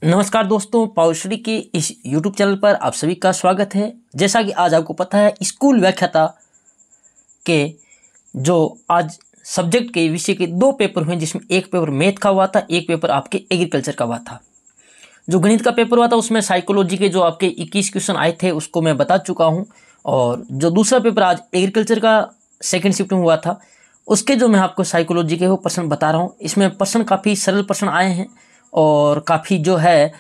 नमस्कार दोस्तों, पावरश्री के इस YouTube चैनल पर आप सभी का स्वागत है। जैसा कि आज आपको पता है, स्कूल व्याख्याता के जो आज सब्जेक्ट के विषय के दो पेपर हुए, जिसमें एक पेपर मैथ का हुआ था, एक पेपर आपके एग्रीकल्चर का हुआ था। जो गणित का पेपर हुआ था उसमें साइकोलॉजी के जो आपके 21 क्वेश्चन आए थे उसको मैं बता चुका हूँ, और जो दूसरा पेपर आज एग्रीकल्चर का सेकेंड शिफ्ट में हुआ था उसके जो मैं आपको साइकोलॉजी के वो प्रश्न बता रहा हूँ। इसमें प्रश्न काफ़ी सरल प्रश्न आए हैं और काफ़ी जो है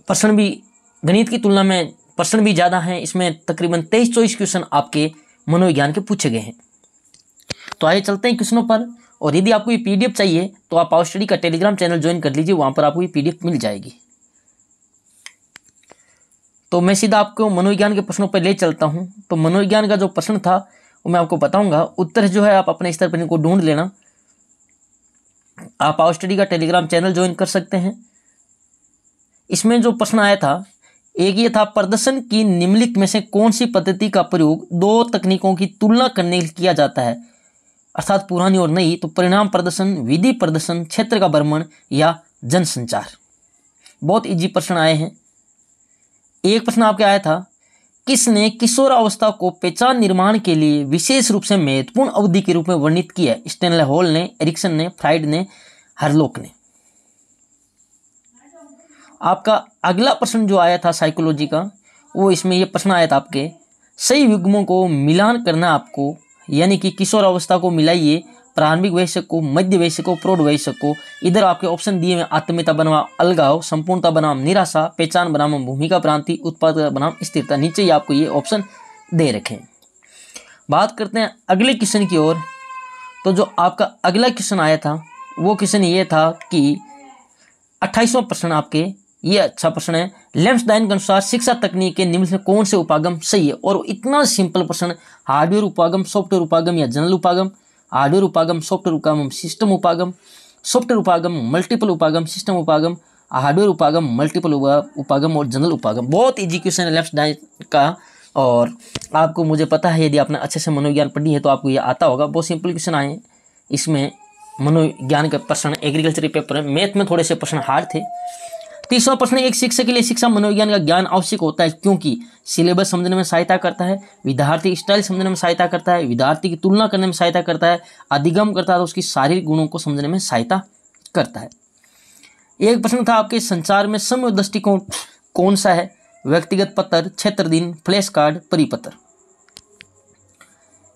प्रश्न भी गणित की तुलना में प्रश्न भी ज़्यादा हैं। इसमें तकरीबन 23-24 क्वेश्चन आपके मनोविज्ञान के पूछे गए हैं। तो आइए चलते हैं क्वेश्चनों पर। और यदि आपको ये पीडीएफ चाहिए तो आप पावर स्टडी का टेलीग्राम चैनल ज्वाइन कर लीजिए, वहाँ पर आपको ये पीडीएफ मिल जाएगी। तो मैं सीधा आपको मनोविज्ञान के प्रश्नों पर ले चलता हूँ। तो मनोविज्ञान का जो प्रश्न था वो मैं आपको बताऊँगा। उत्तर जो है आप अपने स्तर पर इनको ढूंढ लेना। आप पावर स्टडी का टेलीग्राम चैनल ज्वाइन कर सकते हैं। इसमें जो प्रश्न आया था, एक ये था, प्रदर्शन की निम्नलिखित में से कौन सी पद्धति का प्रयोग दो तकनीकों की तुलना करने के लिए किया जाता है, अर्थात पुरानी और नई। तो परिणाम प्रदर्शन, विधि प्रदर्शन, क्षेत्र का भ्रमण या जनसंचार। बहुत इजी प्रश्न आए हैं। एक प्रश्न आपके आया था, किसने किशोरावस्था को पहचान निर्माण के लिए विशेष रूप से महत्वपूर्ण अवधि के रूप में वर्णित किया है? स्टेनले हॉल ने, एरिक्सन ने, फ्राइड ने, हरलोक ने। आपका अगला प्रश्न जो आया था साइकोलॉजी का, वो इसमें ये प्रश्न आया था आपके, सही युग्मों को मिलान करना आपको, यानी कि किशोरावस्था को मिलाइए, प्रारंभिक वयस्क को, मध्य वयस्क को, प्रौढ़ वयस्क को। इधर आपके ऑप्शन दिए हुए, आत्मीयता बनाम अलगाव, संपूर्णता बनाम निराशा, पहचान बनाम भूमिका भ्रांति, उत्पादकता बनाम स्थिरता। नीचे ही आपको ये ऑप्शन दे रखे हैं। बात करते हैं अगले क्वेश्चन की ओर। तो जो आपका अगला क्वेश्चन आया था वो क्वेश्चन ये था कि 28वां प्रश्न आपके, ये अच्छा प्रश्न है, लेम्सडाइन के अनुसार शिक्षा तकनीक के निम्न में कौन से उपागम सही है? और इतना सिंपल प्रश्न, हार्डवेयर उपागम, सॉफ्टवेयर उपागम या जनरल उपागम, हार्डवेयर उपागम, सॉफ्टवेयर उपागम, सिस्टम उपागम, सॉफ्टवेयर उपागम, मल्टीपल उपागम, सिस्टम उपागम, हार्डवेयर उपागम, मल्टीपल उपागम और जनरल उपागम। बहुत ईजी क्वेश्चन है लेम्सडाइन का, और आपको, मुझे पता है यदि आपने अच्छे से मनोविज्ञान पढ़ी है तो आपको ये आता होगा। बहुत सिंपल क्वेश्चन आए हैं इसमें। मनोविज्ञान के प्रश्न एग्रीकल्चर पेपर है, मैथ में थोड़े से प्रश्न हार्ड थे। तीसरा प्रश्न, एक शिक्षक के लिए शिक्षा मनोविज्ञान का ज्ञान आवश्यक होता है क्योंकि सिलेबस समझने में सहायता करता है, विद्यार्थी स्टाइल समझने में सहायता करता है, विद्यार्थी की तुलना करने में सहायता करता है, अधिगम करता है तो उसकी शारीरिक गुणों को समझने में सहायता करता है। एक प्रश्न था आपके, संचार में समूह दृष्टिकोण कौन सा है? व्यक्तिगत पत्र, क्षेत्र दिन, फ्लैश कार्ड, परिपत्र।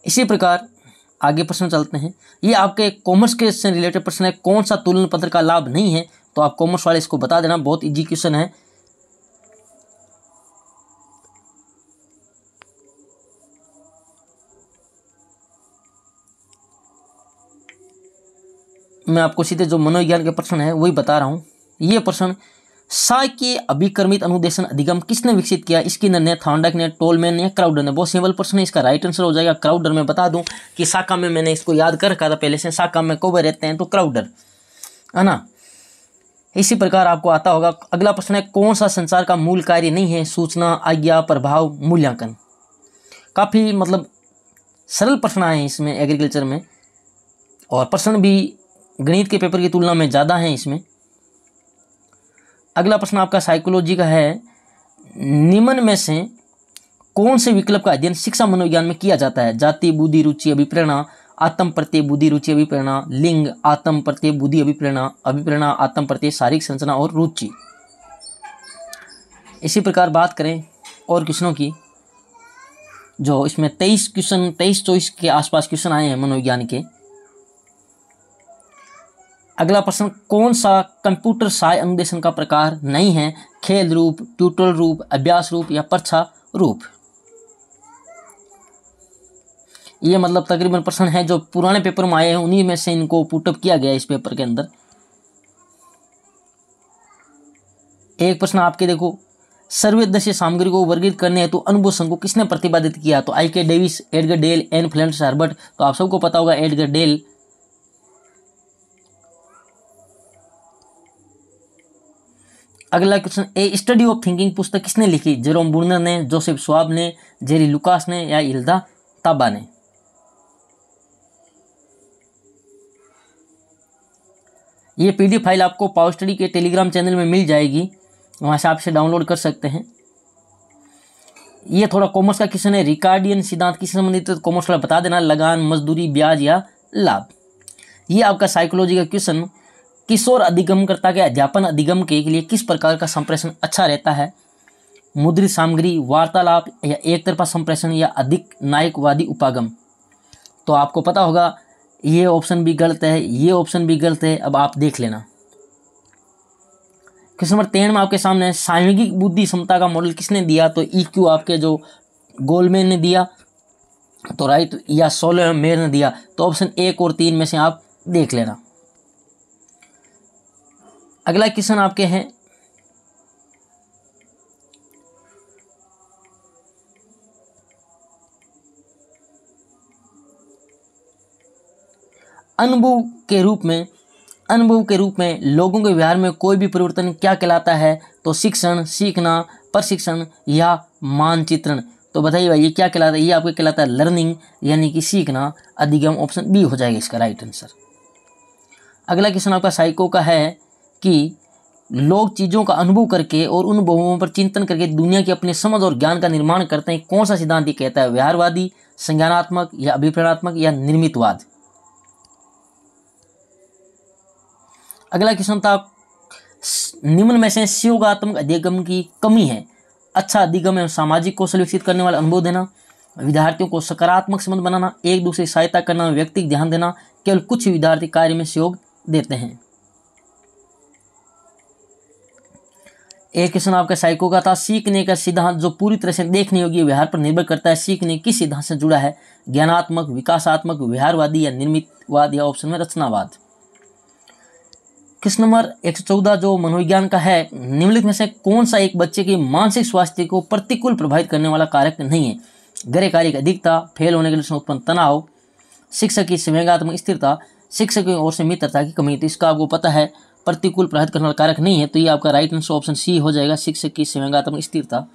इसी प्रकार आगे प्रश्न चलते हैं। ये आपके कॉमर्स के से रिलेटेड प्रश्न है, कौन सा तुलन पत्र का लाभ नहीं है? तो आप कॉमर्स वाले इसको बता देना, बहुत इजी क्वेश्चन है। मैं आपको सीधे जो मनोविज्ञान के प्रश्न है वही बता रहा हूँ। ये प्रश्न, सा के अभिक्रमित अनुदेशन अधिगम किसने विकसित किया? स्किनर ने, थॉर्नडाइक ने, टोलमैन ने, क्राउडर ने। बहुत सिंपल प्रश्न है, इसका राइट आंसर हो जाएगा क्राउडर। मैं बता दूं कि साका में मैंने इसको याद कर रखा था पहले से, साका में कौवे रहते हैं तो क्राउडर है ना। इसी प्रकार आपको आता होगा। अगला प्रश्न है, कौन सा संचार का मूल कार्य नहीं है? सूचना, आज्ञा, प्रभाव, मूल्यांकन। काफ़ी मतलब सरल प्रश्न आए हैं इसमें एग्रीकल्चर में, और प्रश्न भी गणित के पेपर की तुलना में ज़्यादा हैं इसमें। अगला प्रश्न आपका साइकोलॉजी का है, निम्न में से कौन से विकल्प का अध्ययन शिक्षा मनोविज्ञान में किया जाता है? जाति, बुद्धि, रुचि, अभिप्रेरणा, आत्म प्रत्यय, बुद्धि, रुचि, अभिप्रेरणा, लिंग, आत्म प्रत्यय, बुद्धि, अभिप्रेरणा, अभिप्रेरणा, आत्म प्रत्यय, शारीरिक संरचना और रुचि। इसी प्रकार बात करें और क्वेश्चनों की, जो इसमें 23-24 के आसपास क्वेश्चन आए हैं मनोविज्ञान के। अगला प्रश्न, कौन सा कंप्यूटर सहायक अनुदेशन का प्रकार नहीं है? खेल रूप, ट्यूटोरियल रूप, अभ्यास रूप या परीक्षा रूप। ये मतलब तकरीबन प्रश्न है जो पुराने पेपर में आए हैं, उन्हीं में से इनको पुटअप किया गया इस पेपर के अंदर। एक प्रश्न आपके देखो, सर्वदृश्य सामग्री को वर्गीकृत करने हेतु अनुभव संघ को किसने प्रतिपादित किया? तो I K Davies, Edgar Dale, N Flanders Herbert. तो आप सबको पता होगा एडगर डेल। अगला question, a study of thinking पुस्तक किसने लिखी? जेरोम बुर्नर ने, जोसेफ स्वाब ने, जेरी लुकास ने या इल्दा ताबा ने। ये PDF फाइल आपको पावर स्टडी के टेलीग्राम चैनल में मिल जाएगी, वहाँ से आप इसे डाउनलोड कर सकते हैं। ये थोड़ा कॉमर्स का क्वेश्चन है, रिकार्डियन सिद्धांत किससे संबंधित है, कॉमर्स वाला बता देना, लगान, मजदूरी, ब्याज या लाभ। ये आपका साइकोलॉजी का क्वेश्चन, किशोर अधिगमकर्ता के अध्यापन अधिगम के लिए किस प्रकार का संप्रेषण अच्छा रहता है, मुद्रित सामग्री, वार्तालाप या एक तरफा संप्रेषण या अधिक नायकवादी उपागम। तो आपको पता होगा ये ऑप्शन भी गलत है, ये ऑप्शन भी गलत है। अब आप देख लेना। क्वेश्चन नंबर 13 में आपके सामने सामूहिक बुद्धि क्षमता का मॉडल किसने दिया, तो EQ आपके जो गोलमैन ने दिया तो राइट, या सोलोमेयर ने दिया, तो ऑप्शन 1 और 3 में से आप देख लेना। अगला क्वेश्चन आपके हैं अनुभव के रूप में लोगों के व्यवहार में कोई भी परिवर्तन क्या कहलाता है, तो शिक्षण, सीखना, प्रशिक्षण या मानचित्रण। तो बताइए भाई ये क्या कहलाता है, ये आपको कहलाता है लर्निंग, यानी कि सीखना, अधिगम। ऑप्शन बी हो जाएगा इसका राइट आंसर। अगला क्वेश्चन आपका साइको का है कि लोग चीज़ों का अनुभव करके और उन अनुभवों पर चिंतन करके दुनिया की अपने समझ और ज्ञान का निर्माण करते हैं, कौन सा सिद्धांत ये कहता है, व्यवहारवादी, संज्ञानात्मक या अभिप्रायात्मक या निर्मितवाद। अगला क्वेश्चन था निम्न में से सहयोगात्मक अधिगम की कमी है, अच्छा अधिगम एवं सामाजिक कौशल विकसित करने वाला अनुभव देना, विद्यार्थियों को सकारात्मक संबंध बनाना, एक दूसरे की सहायता करना, व्यक्तिगत ध्यान देना, केवल कुछ विद्यार्थी कार्य में सहयोग देते हैं। एक क्वेश्चन आपका साइको का था सीखने का सिद्धांत जो पूरी तरह से देखने योग्य व्यवहार पर निर्भर करता है, सीखने किस सिद्धांत से जुड़ा है, ज्ञानात्मक, विकासात्मक, व्यवहारवादी या निर्मितवाद, या ऑप्शन में रचनावाद। क्वेश्चन नंबर 114 जो मनोविज्ञान का है, निम्नलिखित में से कौन सा एक बच्चे के मानसिक स्वास्थ्य को प्रतिकूल प्रभावित करने वाला कारक नहीं है, गृह कार्य की अधिकता, फेल होने के लिए उत्पन्न तनाव, शिक्षक की संवेगात्मक स्थिरता, शिक्षक की ओर से मित्रता की कमी। तो इसका आपको पता है प्रतिकूल प्रभावित करने वाला कारक नहीं है, तो ये आपका राइट आंसर ऑप्शन सी हो जाएगा, शिक्षक की संवेगात्मक स्थिरता।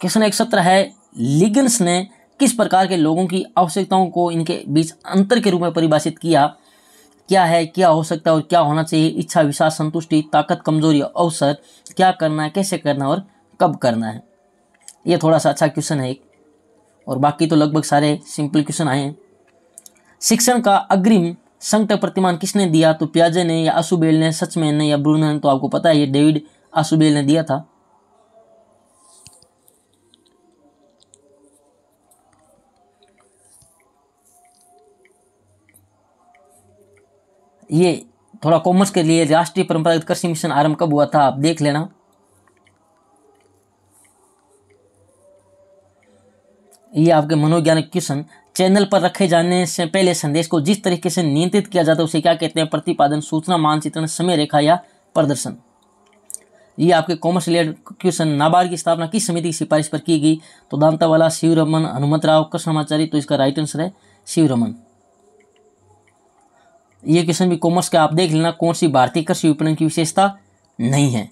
क्वेश्चन 117 है लिगन्स ने किस प्रकार के लोगों की आवश्यकताओं को इनके बीच अंतर के रूप में परिभाषित किया, क्या है, क्या हो सकता है और क्या होना चाहिए, इच्छा, विश्वास, संतुष्टि, ताकत, कमजोरी, अवसर, क्या करना है, कैसे करना और कब करना है। ये थोड़ा सा अच्छा क्वेश्चन है एक, और बाकी तो लगभग सारे सिंपल क्वेश्चन आए हैं। शिक्षण का अग्रिम संकट प्रतिमान किसने दिया, तो पियाजे ने या आशुबेल ने, सचमैन ने या ब्रूनर ने। तो आपको पता है ये डेविड आशुबेल ने दिया था। ये थोड़ा कॉमर्स के लिए राष्ट्रीय परंपरागत कृषि मिशन आरंभ कब हुआ था, आप देख लेना। ये आपके मनोवैज्ञानिक क्वेश्चन, चैनल पर रखे जाने से पहले संदेश को जिस तरीके से नियंत्रित किया जाता है उसे क्या कहते हैं, प्रतिपादन, सूचना, मानचित्रण, समय रेखा या प्रदर्शन। ये आपके कॉमर्स रिलेटेड क्वेश्चन, नाबार्ड की स्थापना किस समिति की सिफारिश पर की गई, तो दांतावाला, शिवरमन, हनुमतराव, कृष्णमाचारी। तो इसका राइट आंसर है शिवरमन। ये क्वेश्चन भी कॉमर्स का, आप देख लेना कौन सी भारतीय कृषि विपणन की विशेषता नहीं है।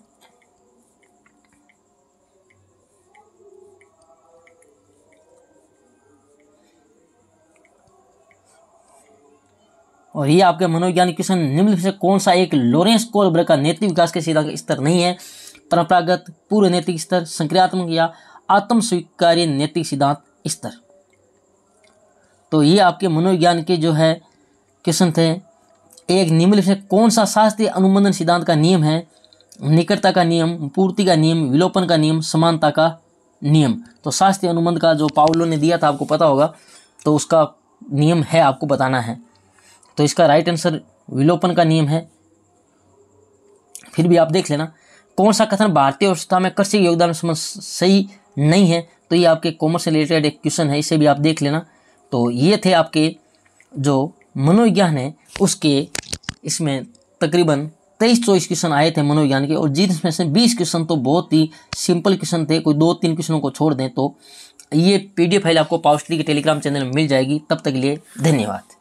और ये आपके मनोवैज्ञानिक क्वेश्चन, निम्नलिखित से कौन सा एक लॉरेंस कोहलबर्ग का नैतिक विकास के सिद्धांत स्तर नहीं है, परंपरागत, पूर्व नैतिक स्तर, संक्रियात्मक या आत्म स्वीकार्य नैतिक सिद्धांत स्तर। तो ये आपके मनोविज्ञान के जो है क्वेश्चन थे। एक निम्नलिखित से कौन सा शास्त्रीय अनुबंधन सिद्धांत का नियम है, निकटता का नियम, पूर्ति का नियम, विलोपन का नियम, समानता का नियम। तो शास्त्रीय अनुबंध का जो पाउलो ने दिया था आपको पता होगा, तो उसका नियम है आपको बताना है। तो इसका राइट आंसर विलोपन का नियम है। फिर भी आप देख लेना कौन सा कथन भारतीय अर्थव्यवस्था में कृषि योगदान सही नहीं है, तो ये आपके कॉमर्स से रिलेटेड एक क्वेश्चन है, इसे भी आप देख लेना। तो ये थे आपके जो मनोविज्ञान है उसके, इसमें तकरीबन 23-24 क्वेश्चन आए थे मनोविज्ञान के, और जिसमें से 20 क्वेश्चन तो बहुत ही सिंपल क्वेश्चन थे, कोई 2-3 क्वेश्चनों को छोड़ दें तो। ये PDF फाइल आपको पावर स्टडी के टेलीग्राम चैनल में मिल जाएगी। तब तक के लिए धन्यवाद।